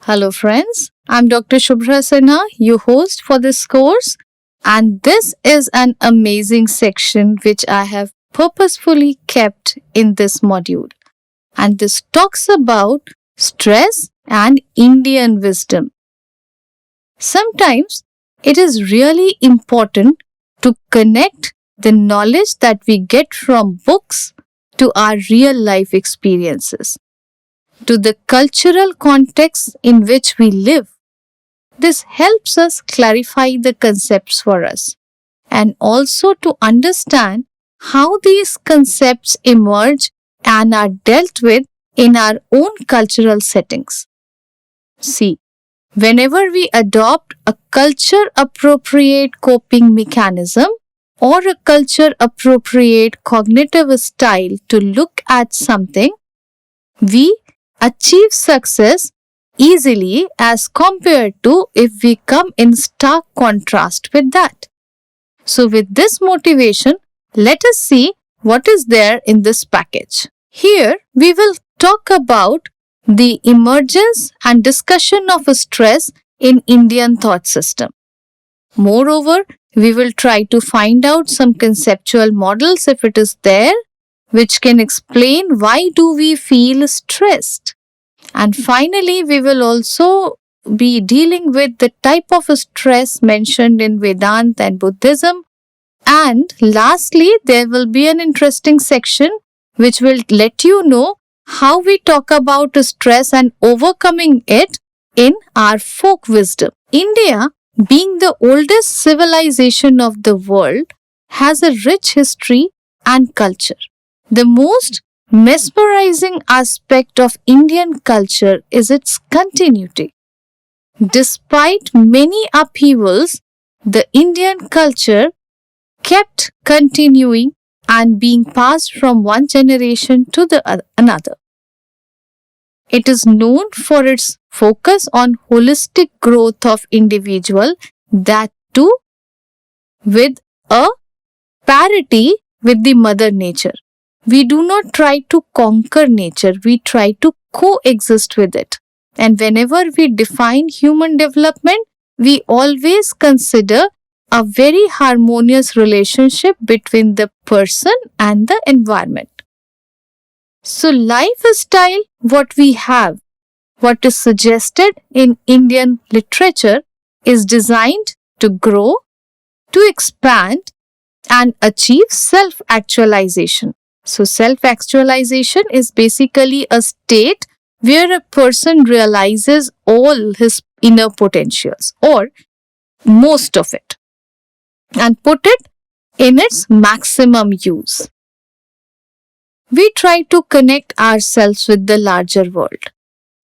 Hello, friends. I'm Dr. Shubhra Sinha, your host for this course, and this is an amazing section which I have purposefully kept in this module. And this talks about stress and Indian wisdom. Sometimes it is really important to connect the knowledge that we get from books to our real life experiences, to the cultural context in which we live. This helps us clarify the concepts for us and also to understand how these concepts emerge and are dealt with in our own cultural settings. See, whenever we adopt a culture appropriate coping mechanism or a culture appropriate cognitive style to look at something, we achieve success easily as compared to if we come in stark contrast with that. So, with this motivation, let us see what is there in this package. Here, we will talk about the emergence and discussion of stress in Indian thought system. Moreover, we will try to find out some conceptual models if it is there, which can explain why do we feel stressed. And finally, we will also be dealing with the type of stress mentioned in Vedanta and Buddhism. And lastly, there will be an interesting section which will let you know how we talk about stress and overcoming it in our folk wisdom. India, being the oldest civilization of the world, has a rich history and culture. The most mesmerizing aspect of Indian culture is its continuity. Despite many upheavals, the Indian culture kept continuing and being passed from one generation to another. It is known for its focus on holistic growth of individual, that too with a parity with the mother nature. We do not try to conquer nature, we try to coexist with it. And whenever we define human development, we always consider a very harmonious relationship between the person and the environment. So, lifestyle, what we have, what is suggested in Indian literature, is designed to grow, to expand, and achieve self-actualization. So, self-actualization is basically a state where a person realizes all his inner potentials or most of it and put it in its maximum use. We try to connect ourselves with the larger world.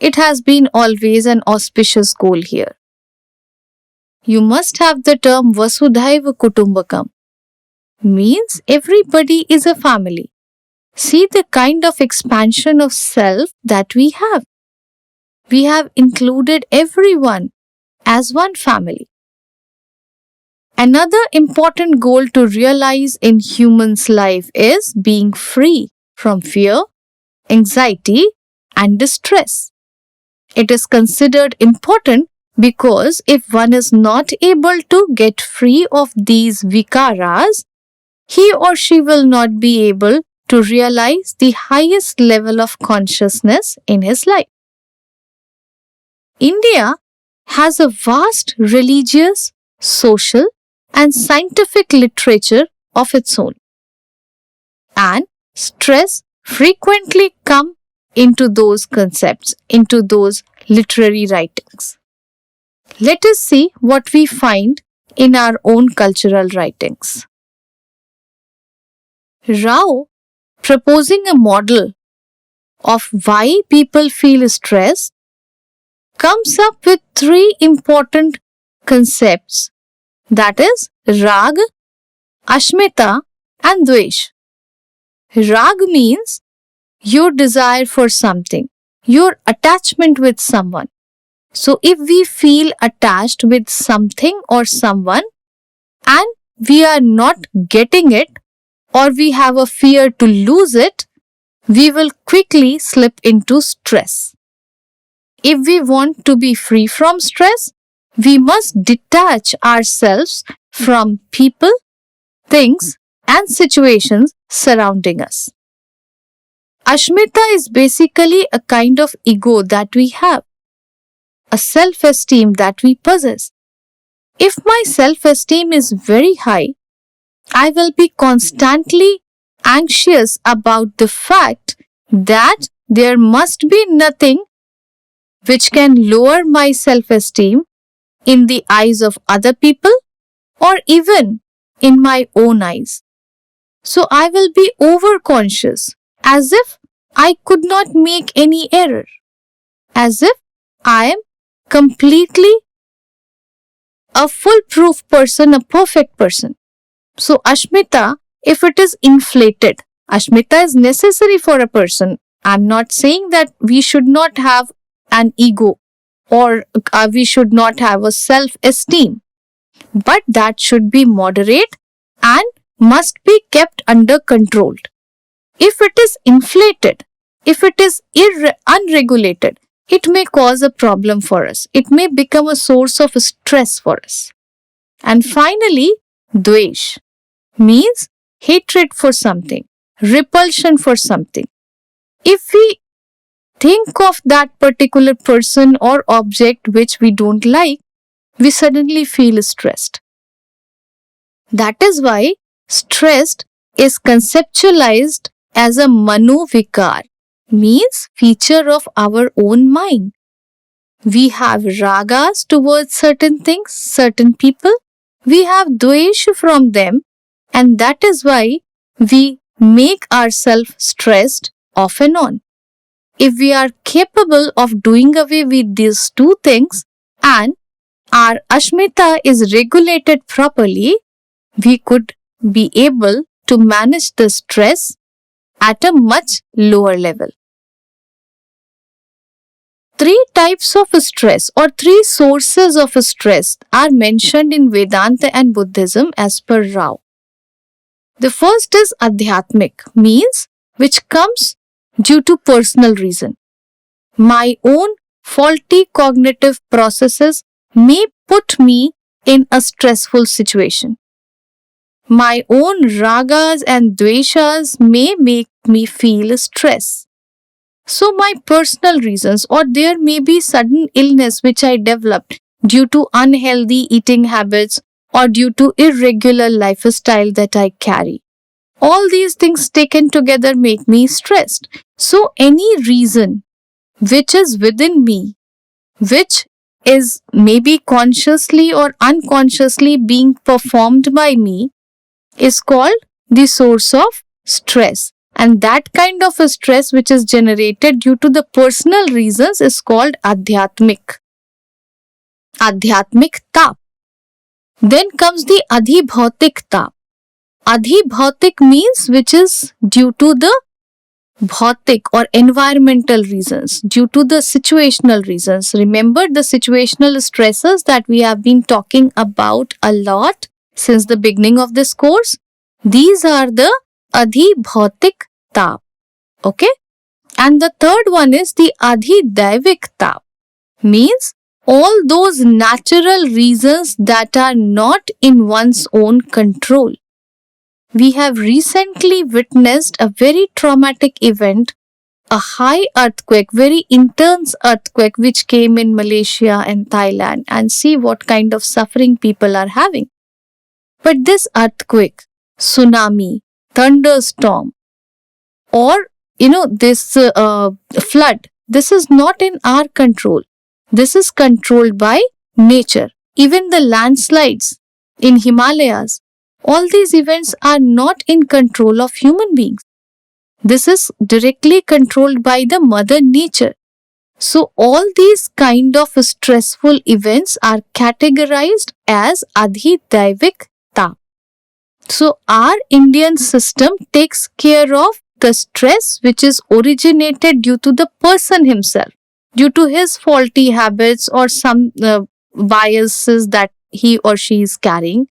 It has been always an auspicious goal here. You must have the term Vasudhaiva Kutumbakam. Means everybody is a family. See the kind of expansion of self that we have. We have included everyone as one family. Another important goal to realize in humans' life is being free from fear, anxiety, and distress. It is considered important because if one is not able to get free of these vikaras, he or she will not be able to realize the highest level of consciousness in his life. India has a vast religious, social, and scientific literature of its own. And stress frequently come into those concepts, into those literary writings. Let us see what we find in our own cultural writings. Rao, proposing a model of why people feel stressed, comes up with three important concepts, that is Rag, Ashmita and Dvesh. Rag means your desire for something, your attachment with someone. So if we feel attached with something or someone and we are not getting it or we have a fear to lose it, we will quickly slip into stress. If we want to be free from stress, we must detach ourselves from people, things, and situations surrounding us. Ashmita is basically a kind of ego that we have, a self esteem that we possess. If my self esteem is very high, I will be constantly anxious about the fact that there must be nothing which can lower my self esteem in the eyes of other people or even in my own eyes. So I will be overconscious as if I could not make any error, as if I am completely a foolproof person, a perfect person. So Ashmita, if it is inflated, Ashmita is necessary for a person. I'm not saying that we should not have an ego or we should not have a self-esteem, but that should be moderate and must be kept under control. If it is inflated, if it is unregulated, it may cause a problem for us. It may become a source of stress for us. And finally, dvesh means hatred for something, repulsion for something. If we think of that particular person or object which we don't like, we suddenly feel stressed. That is why stressed is conceptualized as a manovikar, means feature of our own mind. We have ragas towards certain things, certain people. We have dvesh from them, and that is why we make ourselves stressed off and on. If we are capable of doing away with these two things and our Ashmita is regulated properly, we could be able to manage the stress at a much lower level. Three types of stress or three sources of stress are mentioned in Vedanta and Buddhism as per Rao. The first is adhyatmic, means which comes due to personal reason. My own faulty cognitive processes may put me in a stressful situation. My own ragas and dveshas may make me feel stress. So my personal reasons, or there may be sudden illness which I developed due to unhealthy eating habits or due to irregular lifestyle that I carry. All these things taken together make me stressed. So any reason which is within me, which is maybe consciously or unconsciously being performed by me, is called the source of stress. And that kind of a stress which is generated due to the personal reasons is called adhyatmic tap. Then comes the adhibhautik tap. Adhibhautik means which is due to the bhautik or environmental reasons, due to the situational reasons. Remember the situational stresses that we have been talking about a lot since the beginning of this course? These are the adhibhautik tap. Okay? And the third one is the adhidaivik tap. Means all those natural reasons that are not in one's own control. We have recently witnessed a very traumatic event, a high earthquake, very intense earthquake which came in Malaysia and Thailand, and see what kind of suffering people are having. But this earthquake, tsunami, thunderstorm, or this flood, this is not in our control. This is controlled by nature. Even the landslides in Himalayas, all these events are not in control of human beings. This is directly controlled by the mother nature. So all these kind of stressful events are categorized as adhidaivik tap. So our Indian system takes care of the stress which is originated due to the person himself, due to his faulty habits or some biases that he or she is carrying.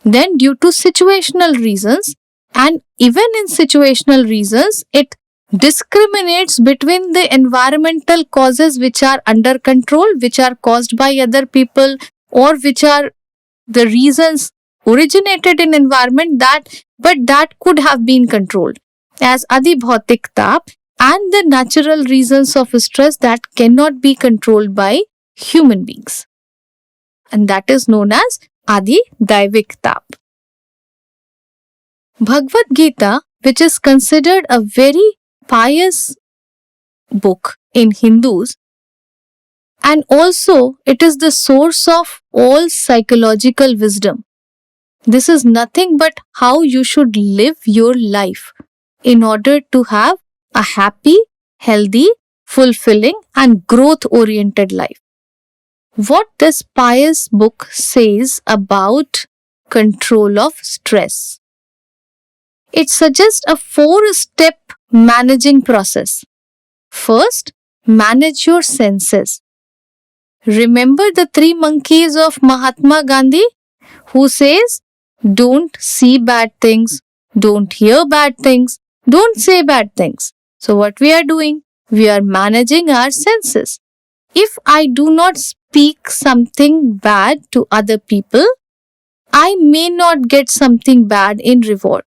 Then due to situational reasons, and even in situational reasons, it discriminates between the environmental causes which are under control, which are caused by other people, or which are the reasons originated in environment that could have been controlled as adibhautik tap, and the natural reasons of stress that cannot be controlled by human beings, and that is known as adi daivik tap. Bhagavad Gita, which is considered a very pious book in Hindus, and also it is the source of all psychological wisdom. This is nothing but how you should live your life in order to have a happy, healthy, fulfilling, and growth oriented life. What this pious book says about control of stress. It suggests a 4-step managing process. First, manage your senses. Remember the 3 monkeys of Mahatma Gandhi who says, don't see bad things, don't hear bad things, don't say bad things. So what we are doing? We are managing our senses. If I do not speak something bad to other people, I may not get something bad in reward.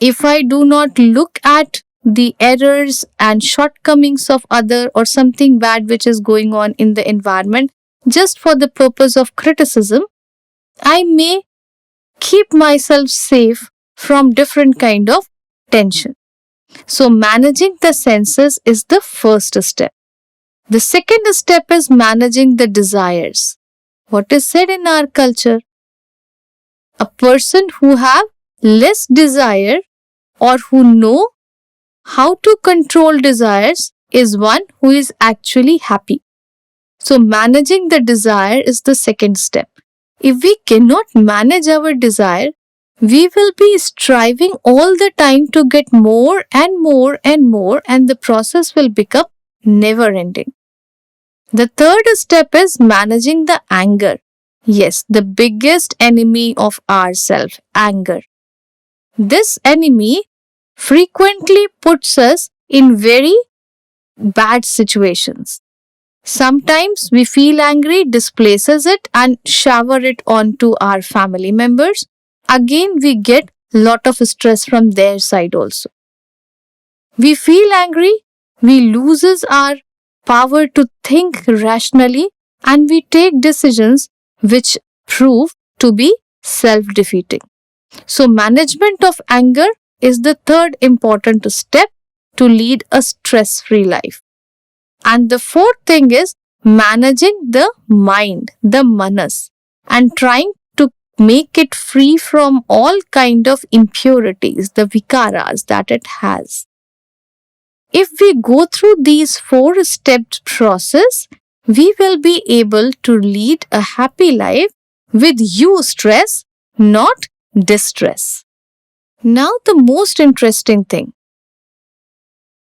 If I do not look at the errors and shortcomings of other or something bad which is going on in the environment just for the purpose of criticism, I may keep myself safe from different kind of tension. So managing the senses is the first step. The second step is managing the desires. What is said in our culture? A person who have less desire or who know how to control desires is one who is actually happy. So managing the desire is the second step. If we cannot manage our desire, we will be striving all the time to get more and more and more, and the process will become never ending. The third step is managing the anger. Yes, the biggest enemy of ourself, anger. This enemy frequently puts us in very bad situations. Sometimes we feel angry, displaces it and shower it onto our family members. Again, we get lot of stress from their side also. We feel angry, we loses our power to think rationally, and we take decisions which prove to be self-defeating. So management of anger is the third important step to lead a stress-free life. And the fourth thing is managing the mind, the manas, and trying to make it free from all kind of impurities, the vikaras that it has. If we go through these 4-step process, we will be able to lead a happy life with stress, not distress. Now the most interesting thing.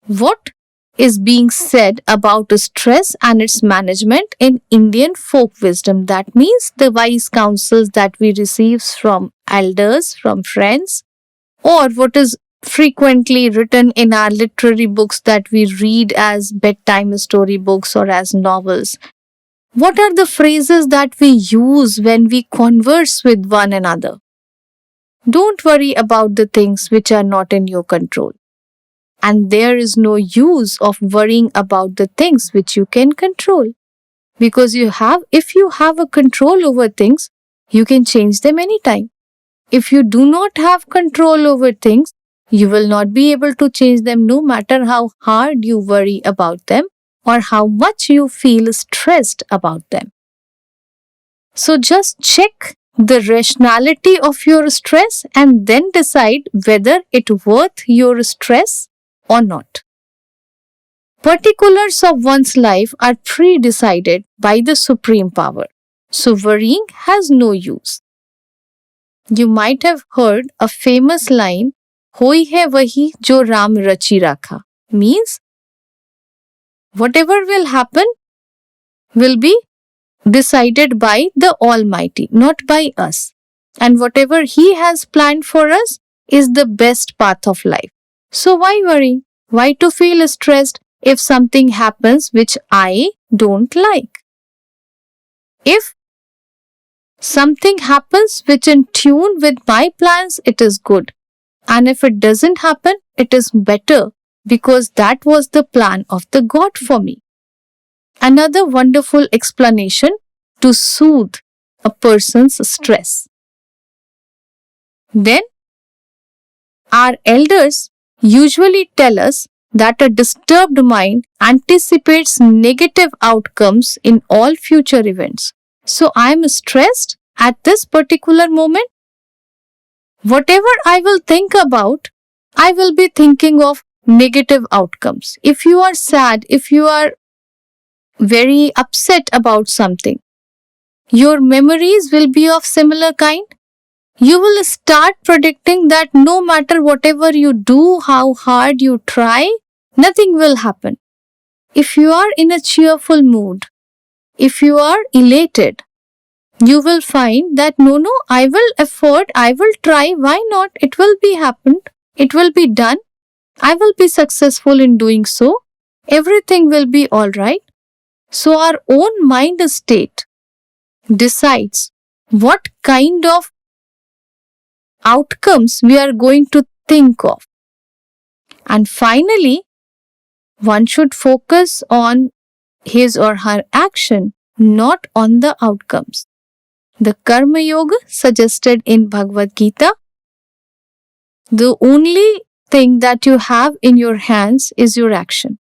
What is being said about stress and its management in Indian folk wisdom? That means the wise counsels that we receive from elders, from friends, or what is frequently written in our literary books that we read as bedtime story books or as novels. What are the phrases that we use when we converse with one another? Don't worry about the things which are not in your control. And there is no use of worrying about the things which you can control. Because if you have a control over things, you can change them anytime. If you do not have control over things, you will not be able to change them no matter how hard you worry about them or how much you feel stressed about them. So just check the rationality of your stress and then decide whether it's worth your stress or not. Particulars of one's life are pre-decided by the supreme power. So worrying has no use. You might have heard a famous line, "Hoi hai wahi jo Ram rachi rakha," means whatever will happen will be decided by the Almighty, not by us. And whatever He has planned for us is the best path of life. So why worry? Why to feel stressed if something happens which I don't like? If something happens which in tune with my plans, it is good. And if it doesn't happen, it is better because that was the plan of the God for me. Another wonderful explanation to soothe a person's stress. Then, our elders usually tell us that a disturbed mind anticipates negative outcomes in all future events. So, I am stressed at this particular moment. Whatever I will think about, I will be thinking of negative outcomes. If you are sad, if you are very upset about something, your memories will be of similar kind. You will start predicting that no matter whatever you do, how hard you try, nothing will happen. If you are in a cheerful mood, if you are elated, you will find that no, I will afford, I will try, why not? It will be happened, it will be done, I will be successful in doing so, everything will be alright. So our own mind state decides what kind of outcomes we are going to think of. And finally, one should focus on his or her action, not on the outcomes. The Karma Yoga suggested in Bhagavad Gita, the only thing that you have in your hands is your action.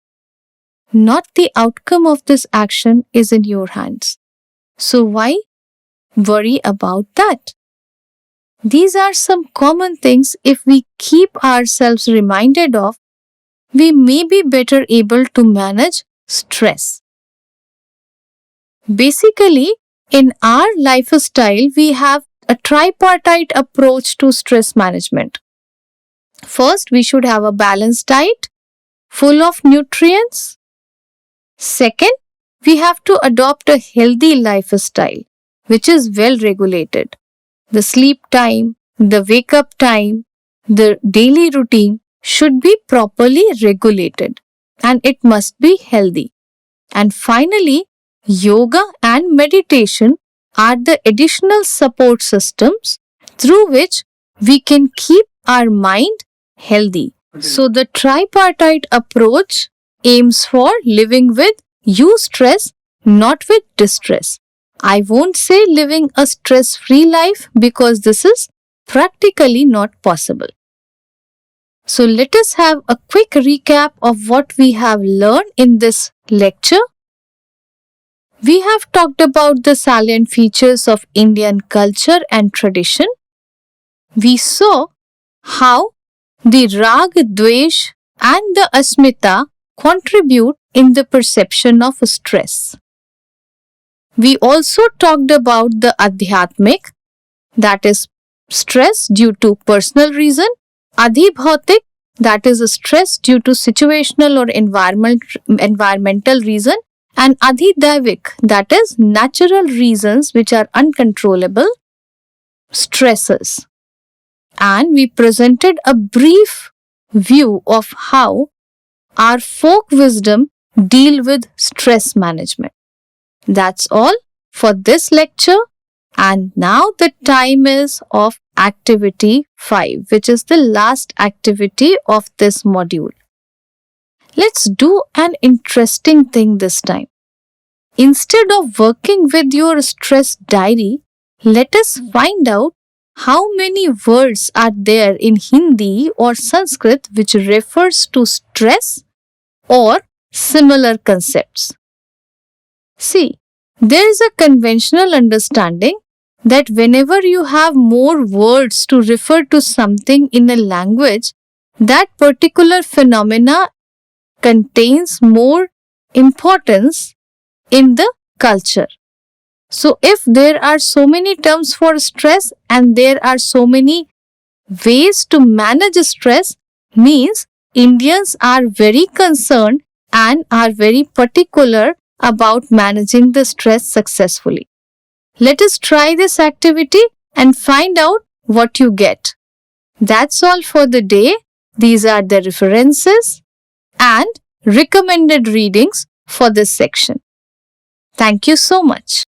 Not the outcome of this action is in your hands. So why worry about that? These are some common things if we keep ourselves reminded of, we may be better able to manage stress. Basically, in our lifestyle, we have a tripartite approach to stress management. First, we should have a balanced diet full of nutrients. Second, we have to adopt a healthy lifestyle which is well regulated. The sleep time, the wake up time, the daily routine should be properly regulated and it must be healthy. And finally, yoga and meditation are the additional support systems through which we can keep our mind healthy. So the tripartite approach aims for living with eustress, not with distress. I won't say living a stress-free life because this is practically not possible. So let us have a quick recap of what we have learned in this lecture. We have talked about the salient features of Indian culture and tradition. We saw how the Rag, Dvesh and the Asmita contribute in the perception of stress. We also talked about the Adhyatmik, that is stress due to personal reason, Adhibhautik, that is stress due to situational or environmental reason, and Adhidaivik, that is natural reasons which are uncontrollable stresses. And we presented a brief view of how our folk wisdom deal with stress management. That's all for this lecture, and now the time is of activity 5, which is the last activity of this module. Let's do an interesting thing this time. Instead of working with your stress diary, let us find out how many words are there in Hindi or Sanskrit which refers to stress or similar concepts. See, there is a conventional understanding that whenever you have more words to refer to something in a language, that particular phenomena contains more importance in the culture. So if there are so many terms for stress and there are so many ways to manage stress, means Indians are very concerned and are very particular about managing the stress successfully. Let us try this activity and find out what you get. That's all for the day. These are the references. and recommended readings for this section. Thank you so much.